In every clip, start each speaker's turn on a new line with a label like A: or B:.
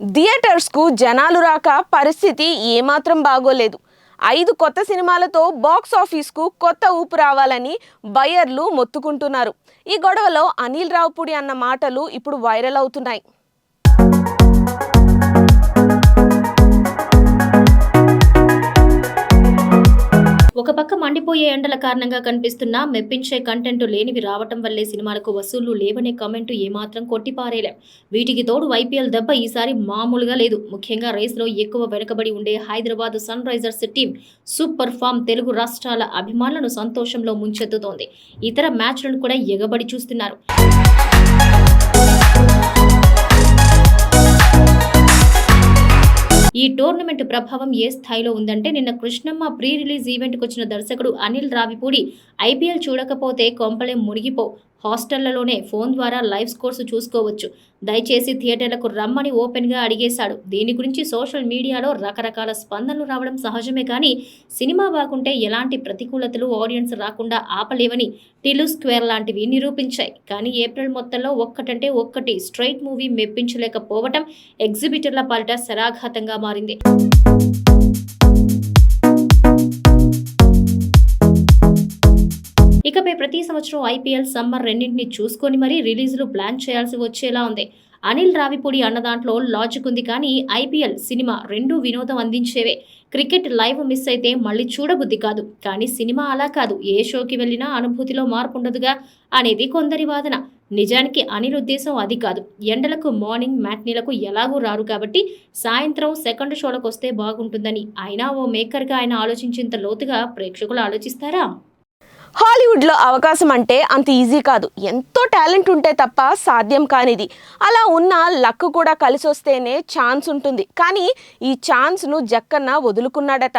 A: థియేటర్స్కు జనాలు రాక పరిస్థితి ఏమాత్రం బాగోలేదు. 5 కొత్త సినిమాలతో బాక్స్ ఆఫీస్కు కొత్త ఊపు రావాలని బయ్యర్లు మొత్తుకుంటున్నారు. ఈ గొడవలో అనిల్ రావిపూడి అన్న మాటలు ఇప్పుడు వైరల్ అవుతున్నాయి.
B: ఒక పక్క మండిపోయే ఎండల కారణంగా కనిపిస్తున్న మెప్పించే కంటెంట్ లేనివి రావటం వల్లే సినిమాలకు వసూళ్లు లేవనే కామెంట్ ఏమాత్రం కొట్టిపారేలేం. వీటికి తోడు ఐపీఎల్ దెబ్బ ఈసారి మామూలుగా లేదు. ముఖ్యంగా రేస్లో ఎక్కువ వెనుకబడి ఉండే Hyderabad Sunrisers team super form తెలుగు రాష్ట్రాల అభిమానులను సంతోషంలో ముంచెత్తుతోంది. ఇతర మ్యాచ్లను కూడా ఎగబడి చూస్తున్నారు. ఈ టోర్నమెంట్ ప్రభావం ఏ స్థాయిలో ఉందంటే నిన్న కృష్ణమ్మ ప్రీ రిలీజ్ ఈవెంట్కి వచ్చిన దర్శకుడు అనిల్ రావిపూడి ఐపీఎల్ చూడకపోతే కొంపలే మునిగిపో, హాస్టళ్లలోనే ఫోన్ ద్వారా లైవ్ స్కోర్స్ చూసుకోవచ్చు, దయచేసి థియేటర్లకు రమ్మని ఓపెన్గా అడిగేశాడు. దీని గురించి సోషల్ మీడియాలో రకరకాల స్పందనలు రావడం సహజమే, కానీ సినిమా బాగుంటే ఎలాంటి ప్రతికూలతలు ఆడియన్స్ రాకుండా ఆపలేవని టిలు స్క్వేర్ లాంటివి నిరూపించాయి. కానీ ఏప్రిల్ మొత్తంలో ఒక్కటంటే ఒక్కటి స్ట్రైట్ మూవీ మెప్పించలేకపోవటం ఎగ్జిబిటర్ల పాలిట శరాఘాతంగా మారింది. ఇకపై ప్రతి సంవత్సరం ఐపీఎల్, సమ్మర్ రెండింటిని చూసుకొని మరీ రిలీజులు ప్లాన్ చేయాల్సి వచ్చేలా ఉంది. అనిల్ రావిపూడి అన్న దాంట్లో లాజిక్ ఉంది, కానీ ఐపీఎల్, సినిమా రెండూ వినోదం అందించేవే. క్రికెట్ లైవ్ మిస్ అయితే మళ్ళీ చూడబుద్ధి కాదు, కానీ సినిమా అలా కాదు. ఏ షోకి వెళ్ళినా అనుభూతిలో మార్పు ఉండదుగా అనేది కొందరి వాదన. నిజానికి అనిల్ ఉద్దేశం అది కాదు. ఎండలకు మార్నింగ్ మ్యాట్నీలకు ఎలాగూ రారు కాబట్టి సాయంత్రం సెకండ్ షోలకు వస్తే బాగుంటుందని. అయినా ఓ మేకర్గా ఆయన ఆలోచించేంత లోతుగా ప్రేక్షకులు ఆలోచిస్తారా?
A: హాలీవుడ్లో అవకాశం అంటే అంత ఈజీ కాదు. ఎంతో టాలెంట్ ఉంటే తప్ప సాధ్యం కానిది. అలా ఉన్న లక్ కూడా కలిసి వస్తేనే ఛాన్స్ ఉంటుంది. కానీ ఈ ఛాన్స్ను జక్కన్న వదులుకున్నాడట.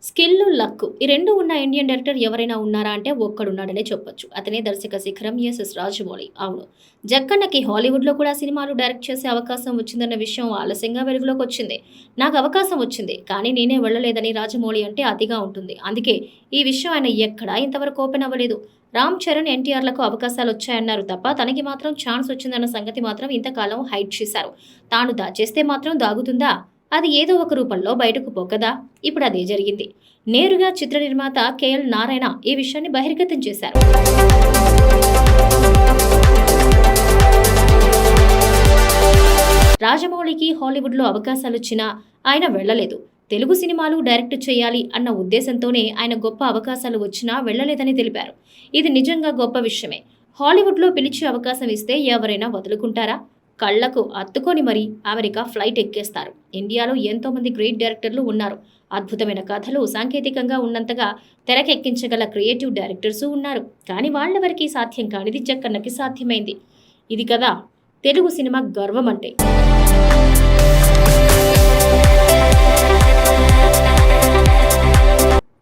B: స్కిల్, లక్ ఈ రెండు ఉన్న ఇండియన్ డైరెక్టర్ ఎవరైనా ఉన్నారా అంటే ఒక్కడున్నాడనే చెప్పొచ్చు. అతనే దర్శక శిఖరం ఎస్ఎస్ రాజమౌళి. అవును, జక్కన్నకి హాలీవుడ్లో కూడా సినిమాలు డైరెక్ట్ చేసే అవకాశం వచ్చిందన్న విషయం ఆలస్యంగా వెలుగులోకి వచ్చింది. నాకు అవకాశం వచ్చింది, కానీ నేనే వెళ్ళలేదని రాజమౌళి అంటే అతిగా ఉంటుంది. అందుకే ఈ విషయం ఆయన ఎక్కడా ఇంతవరకు ఓపెన్ అవ్వలేదు. రామ్ చరణ్, ఎన్టీఆర్లకు అవకాశాలు వచ్చాయన్నారు తప్ప తనకి మాత్రం ఛాన్స్ వచ్చిందన్న సంగతి మాత్రం ఇంతకాలం హైడ్ చేశారు. తాను దాచేస్తే మాత్రం దాగుతుందా? అది ఏదో ఒక రూపంలో బయటకు పోకదా? ఇప్పుడు అదే జరిగింది. నేరుగా చిత్ర నిర్మాత కేఎల్ నారాయణ ఈ విషయాన్ని బహిర్గతం చేశారు. రాజమౌళికి హాలీవుడ్లో అవకాశాలు వచ్చినా ఆయన వెళ్లలేదు. తెలుగు సినిమాలు డైరెక్ట్ చేయాలి అన్న ఉద్దేశంతోనే ఆయన గొప్ప అవకాశాలు వచ్చినా వెళ్లలేదని తెలిపారు. ఇది నిజంగా గొప్ప విషయమే. హాలీవుడ్లో పిలిచి అవకాశం ఇస్తే ఎవరైనా వదులుకుంటారా? కళ్లకు అత్తుకొని మరీ అమెరికా ఫ్లైట్ ఎక్కేస్తారు. ఇండియాలో ఎంతో మంది గ్రేట్ డైరెక్టర్లు ఉన్నారు. అద్భుతమైన కథలు సాంకేతికంగా ఉన్నంతగా తెరకెక్కించగల క్రియేటివ్ డైరెక్టర్స్ ఉన్నారు. కానీ వాళ్ళెవరికీ సాధ్యం కానిది జక్కన్నకి సాధ్యమైంది. ఇది కదా తెలుగు సినిమా గర్వం అంటే.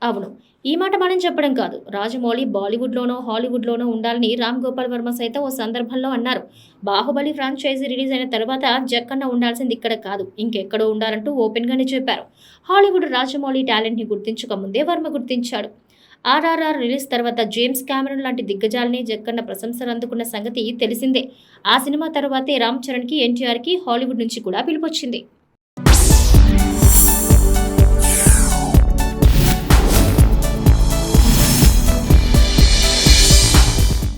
B: అవును, ఈ మాట మనం చెప్పడం కాదు. రాజమౌళి బాలీవుడ్లోనో హాలీవుడ్లోనో ఉండాలని రామ్ గోపాల్ వర్మ సైతం ఓ సందర్భంలో అన్నారు. బాహుబలి ఫ్రాంచైజీ రిలీజ్ అయిన తర్వాత జక్కన్న ఉండాల్సింది ఇక్కడ కాదు, ఇంకెక్కడో ఉండాలంటూ ఓపెన్గానే చెప్పారు. హాలీవుడ్ రాజమౌళి టాలెంట్ని గుర్తించక ముందే వర్మ గుర్తించాడు. ఆర్ఆర్ఆర్ రిలీజ్ తర్వాత జేమ్స్ కామెరన్ లాంటి దిగ్గజాలనే జక్కన్న ప్రశంసలు అందుకున్న సంగతి తెలిసిందే. ఆ సినిమా తర్వాతే రామ్ చరణ్కి, ఎన్టీఆర్కి హాలీవుడ్ నుంచి కూడా పిలుపొచ్చింది.